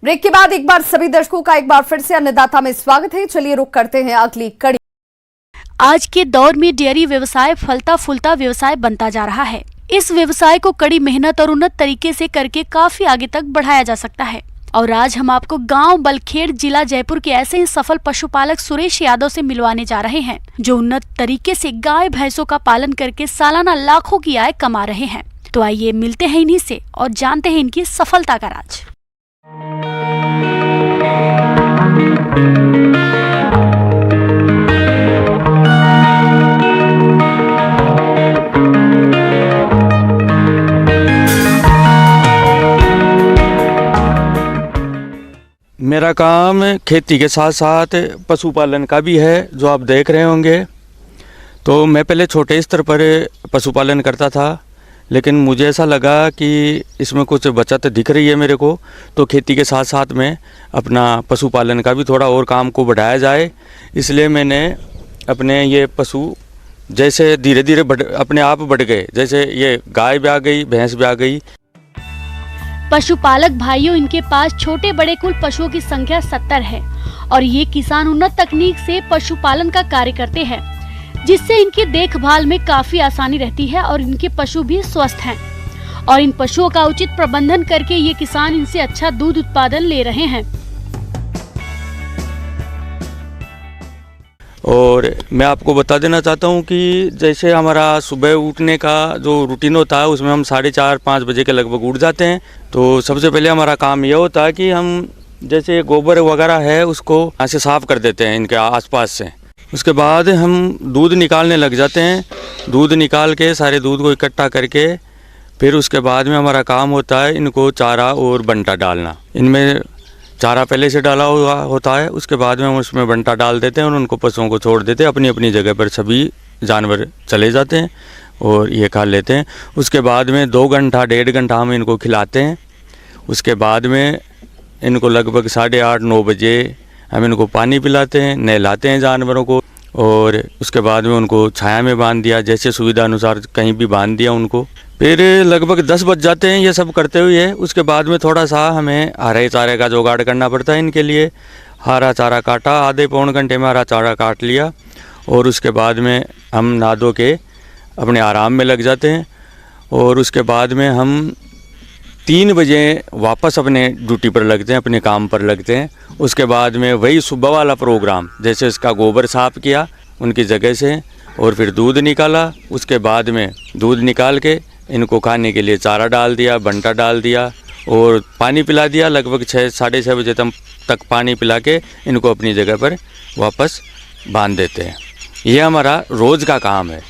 Break के बाद एक बार सभी दर्शकों का एक बार फिर से अन्नदाता में स्वागत है। चलिए रुक करते हैं अगली कड़ी। आज के दौर में डेयरी व्यवसाय फलता फूलता व्यवसाय बनता जा रहा है। इस व्यवसाय को कड़ी मेहनत और उन्नत तरीके से करके काफी आगे तक बढ़ाया जा सकता है। और आज हम आपको गांव बलखेड़ जिला जयपुर के ऐसे ही सफल पशुपालक सुरेश यादव से मिलवाने जा रहे हैं, जो उन्नत तरीके से गाय भैंसों का पालन करके सालाना लाखों की आय कमा रहे हैं। तो आइए मिलते हैं इन्हीं से और जानते हैं इनकी सफलता का राज। मेरा काम खेती के साथ साथ पशुपालन का भी है, जो आप देख रहे होंगे। तो मैं पहले छोटे स्तर पर पशुपालन करता था, लेकिन मुझे ऐसा लगा कि इसमें कुछ बचत दिख रही है मेरे को, तो खेती के साथ साथ में अपना पशुपालन का भी थोड़ा और काम को बढ़ाया जाए। इसलिए मैंने अपने ये पशु जैसे धीरे धीरे अपने आप बढ़ गए। जैसे ये गाय भी आ गई, भैंस भी आ गई। पशुपालक भाइयों, इनके पास छोटे बड़े कुल पशुओं की संख्या 70 है और ये किसान उन्नत तकनीक से पशुपालन का कार्य करते हैं, जिससे इनकी देखभाल में काफी आसानी रहती है और इनके पशु भी स्वस्थ हैं। और इन पशुओं का उचित प्रबंधन करके ये किसान इनसे अच्छा दूध उत्पादन ले रहे हैं। और मैं आपको बता देना चाहता हूँ कि जैसे हमारा सुबह उठने का जो रूटीन होता है, उसमें हम 4:30-5 बजे के लगभग उठ जाते हैं। तो सबसे पहले हमारा काम यह होता है कि हम जैसे गोबर वगैरह है उसको यहाँ से साफ़ कर देते हैं इनके आसपास से। उसके बाद हम दूध निकालने लग जाते हैं। दूध निकाल के सारे दूध को इकट्ठा करके फिर उसके बाद में हमारा काम होता है इनको चारा और बंटा डालना। इनमें चारा पहले से डाला हुआ होता है, उसके बाद में हम उसमें बंटा डाल देते हैं और उनको पशुओं को छोड़ देते हैं। अपनी अपनी जगह पर सभी जानवर चले जाते हैं और ये खा लेते हैं। उसके बाद में 2 घंटा 1.5 घंटा हम इनको खिलाते हैं। उसके बाद में इनको लगभग 8:30-9 बजे हम इनको पानी पिलाते हैं, नहलाते हैं जानवरों को। और उसके बाद में उनको छाया में बांध दिया, जैसे सुविधा अनुसार कहीं भी बांध दिया उनको। फिर लगभग 10 बज जाते हैं ये सब करते हुए। उसके बाद में थोड़ा सा हमें हरे चारे का जुगाड़ करना पड़ता है इनके लिए। हरा चारा काटा, आधे पौन घंटे में हरा चारा काट लिया और उसके बाद में हम नहा धो के अपने आराम में लग जाते हैं। और उसके बाद में हम 3 बजे वापस अपने ड्यूटी पर लगते हैं, अपने काम पर लगते हैं। उसके बाद में वही सुबह वाला प्रोग्राम, जैसे इसका गोबर साफ़ किया उनकी जगह से और फिर दूध निकाला। उसके बाद में दूध निकाल के इनको खाने के लिए चारा डाल दिया, बंटा डाल दिया और पानी पिला दिया। लगभग 6-6:30 बजे तक पानी पिला के इनको अपनी जगह पर वापस बांध देते हैं। ये हमारा रोज़ का काम है।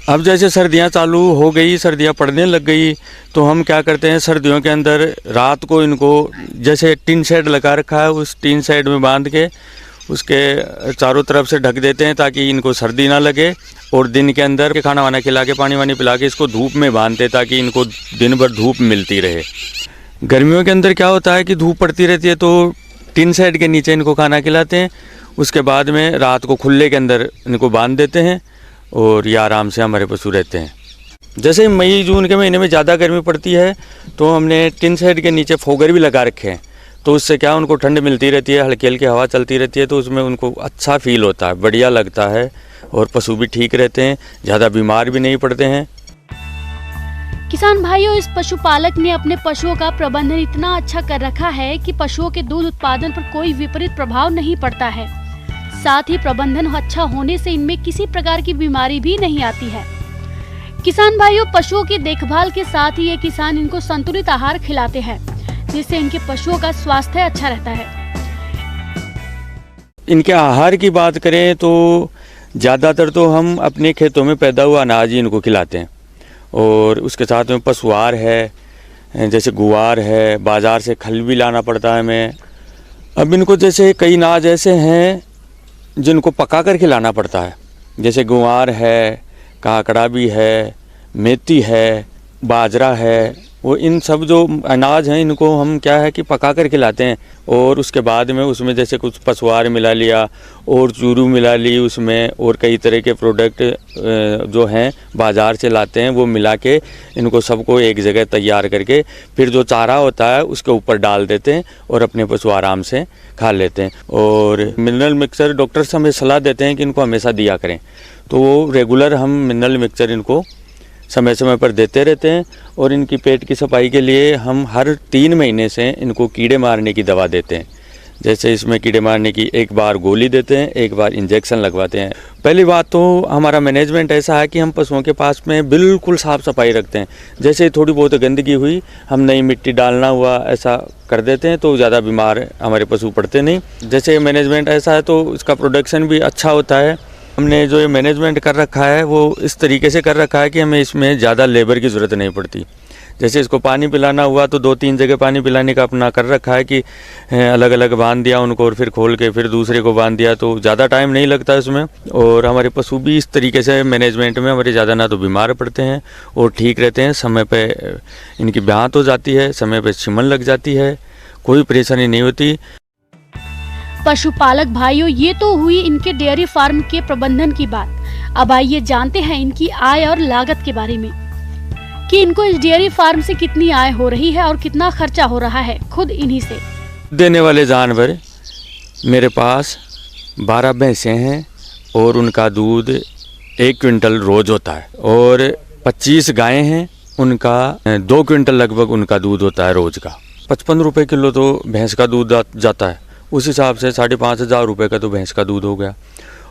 अब जैसे सर्दियां चालू हो गई, सर्दियां पड़ने लग गई, तो हम क्या करते हैं, सर्दियों के अंदर रात को इनको जैसे टिन शेड लगा रखा है, उस टिन शेड में बांध के उसके चारों तरफ से ढक देते हैं ताकि इनको सर्दी ना लगे। और दिन के अंदर के खाना वाना खिला के पानी वानी पिला के इसको धूप में बांधते ताकि इनको दिन भर धूप मिलती रहे। गर्मियों के अंदर क्या होता है कि धूप पड़ती रहती है, तो टिन शेड के नीचे इनको खाना खिलाते हैं। उसके बाद में रात को खुले के अंदर इनको बांध देते हैं और ये आराम से हमारे पशु रहते हैं। जैसे मई जून के महीने में ज़्यादा गर्मी पड़ती है तो हमने टिन शेड के नीचे फोगर भी लगा रखे हैं, तो उससे क्या उनको ठंड मिलती रहती है, हल्की हल्की हवा चलती रहती है, तो उसमें उनको अच्छा फील होता है, बढ़िया लगता है और पशु भी ठीक रहते हैं, ज़्यादा बीमार भी नहीं पड़ते हैं। किसान भाइयों, इस पशुपालक ने अपने पशुओं का प्रबंधन इतना अच्छा कर रखा है कि पशुओं के दूध उत्पादन पर कोई विपरीत प्रभाव नहीं पड़ता है। साथ ही प्रबंधन अच्छा होने से इनमें किसी प्रकार की बीमारी भी नहीं आती है। किसान भाइयों, पशुओं की देखभाल के साथ ही ये किसान इनको संतुलित आहार खिलाते हैं, जिससे इनके पशुओं का स्वास्थ्य अच्छा रहता है। इनके आहार की बात करें तो ज़्यादातर तो हम अपने खेतों में पैदा हुआ अनाज ही इनको खिलाते हैं और उसके साथ में पशुआहार है, जैसे गुआर है, बाज़ार से खल भी लाना पड़ता है हमें। अब इनको जैसे कई अनाज ऐसे हैं जिनको पका कर खिलाना पड़ता है, जैसे गुआर है, काकड़ा भी है, मेथी है, बाजरा है वो इन सब जो अनाज हैं इनको हम क्या है कि पका कर खिलाते हैं, और उसके बाद में उसमें जैसे कुछ पशुआर मिला लिया और चूरू मिला ली उसमें, और कई तरह के प्रोडक्ट जो हैं बाज़ार से लाते हैं वो मिला के इनको सबको एक जगह तैयार करके फिर जो चारा होता है उसके ऊपर डाल देते हैं और अपने पशु आराम से खा लेते हैं। और मिनरल मिक्सचर डॉक्टर्स हमें सलाह देते हैं कि इनको हमेशा दिया करें, तो वो रेगुलर हम मिनरल मिक्सचर इनको समय समय पर देते रहते हैं। और इनकी पेट की सफाई के लिए हम हर 3 महीने से इनको कीड़े मारने की दवा देते हैं। जैसे इसमें कीड़े मारने की एक बार गोली देते हैं, एक बार इंजेक्शन लगवाते हैं। पहली बात तो हमारा मैनेजमेंट ऐसा है कि हम पशुओं के पास में बिल्कुल साफ़ सफाई रखते हैं। जैसे थोड़ी बहुत गंदगी हुई, हम नई मिट्टी डालना हुआ, ऐसा कर देते हैं तो ज़्यादा बीमार हमारे पशु पड़ते नहीं। जैसे मैनेजमेंट ऐसा है तो इसका प्रोडक्शन भी अच्छा होता है। हमने जो ये मैनेजमेंट कर रखा है वो इस तरीके से कर रखा है कि हमें इसमें ज़्यादा लेबर की ज़रूरत नहीं पड़ती। जैसे इसको पानी पिलाना हुआ तो 2-3 जगह पानी पिलाने का अपना कर रखा है कि अलग अलग बांध दिया उनको और फिर खोल के फिर दूसरे को बांध दिया, तो ज़्यादा टाइम नहीं लगता इसमें। और हमारे पशु भी इस तरीके से मैनेजमेंट में हमारे ज़्यादा ना तो बीमार पड़ते हैं और ठीक रहते हैं। समय पे इनकी ब्यात हो जाती है, समय पे छिमन लग जाती है, कोई परेशानी नहीं होती। पशुपालक भाइयों, ये तो हुई इनके डेयरी फार्म के प्रबंधन की बात। अब आइए जानते हैं इनकी आय और लागत के बारे में कि इनको इस डेयरी फार्म से कितनी आय हो रही है और कितना खर्चा हो रहा है खुद इन्हीं से। देने वाले जानवर मेरे पास 12 भैंसें हैं और उनका दूध 1 क्विंटल रोज होता है, और 25 गायें हैं, उनका 2 क्विंटल लगभग उनका दूध होता है रोज का। 55 रुपये किलो तो भैंस का दूध जाता है, उस हिसाब से 5,500 रुपये का तो भैंस का दूध हो गया,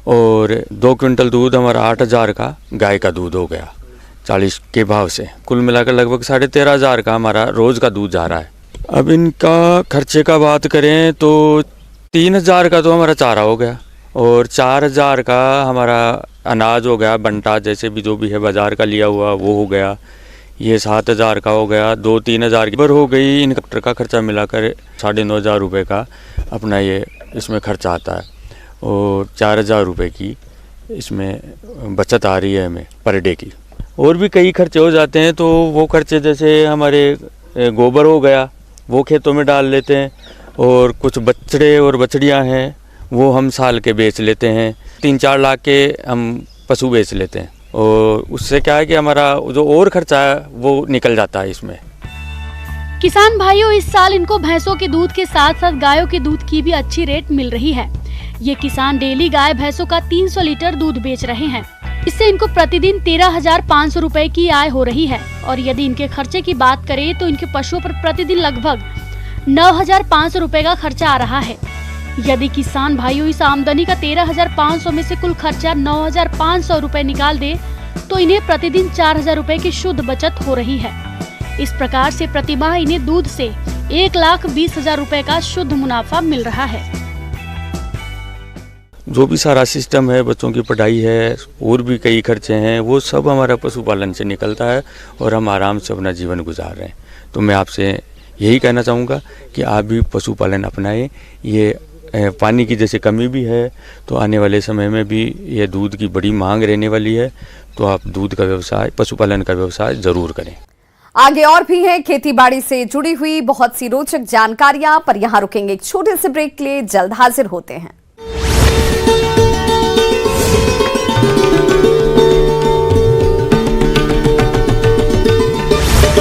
और 2 क्विंटल दूध हमारा 8,000 का गाय का दूध हो गया 40 के भाव से। कुल मिलाकर लगभग 13,500 का हमारा रोज़ का दूध जा रहा है। अब इनका खर्चे का बात करें तो 3,000 का तो हमारा चारा हो गया, और 4,000 का हमारा अनाज हो गया, बंटा जैसे भी जो भी है बाज़ार का लिया हुआ वो हो गया। ये 7,000 का हो गया, 2-3 हज़ार की बर हो गई। इन डॉक्टर का खर्चा मिलाकर 9,500 रुपये का अपना ये इसमें खर्चा आता है, और 4,000 रुपये की इसमें बचत आ रही है हमें पर डे की। और भी कई खर्चे हो जाते हैं, तो वो खर्चे जैसे हमारे गोबर हो गया वो खेतों में डाल लेते हैं, और कुछ बछड़े और बछड़ियाँ हैं वो हम साल के बेच लेते हैं। 3-4 लाख के हम पशु बेच लेते हैं, और उससे क्या है कि हमारा जो और खर्चा है वो निकल जाता है इसमें। किसान भाइयों, इस साल इनको भैंसों के दूध के साथ साथ गायों के दूध की भी अच्छी रेट मिल रही है। ये किसान डेली गाय भैंसों का 300 लीटर दूध बेच रहे हैं। इससे इनको प्रतिदिन 13,500 रुपए की आय हो रही है। और यदि इनके खर्चे की बात करें तो इनके पशुओं पर प्रतिदिन लगभग 9,500 रुपए का खर्चा आ रहा है। यदि किसान भाइयों इस आमदनी का 13,500 में से कुल खर्चा 9,500 रुपए निकाल दे तो इन्हें प्रतिदिन 4,000 रुपए की शुद्ध बचत हो रही है। इस प्रकार से प्रतिमाह इन्हें दूध से 1,20,000 रुपए का शुद्ध मुनाफा मिल रहा है। जो भी सारा सिस्टम है, बच्चों की पढ़ाई है और भी कई खर्चे हैं, वो सब हमारा पशुपालन से निकलता है और हम आराम से अपना जीवन गुजार रहे हैं। तो मैं आपसे यही कहना चाहूँगा कि आप भी पशुपालन अपनाएं। ये पानी की जैसे कमी भी है तो आने वाले समय में भी ये दूध की बड़ी मांग रहने वाली है, तो आप दूध का व्यवसाय, पशुपालन का व्यवसाय जरूर करें। आगे और भी हैं खेतीबाड़ी से जुड़ी हुई बहुत सी रोचक जानकारियां, पर यहां रुकेंगे एक छोटे से ब्रेक के लिए, जल्द हाजिर होते हैं।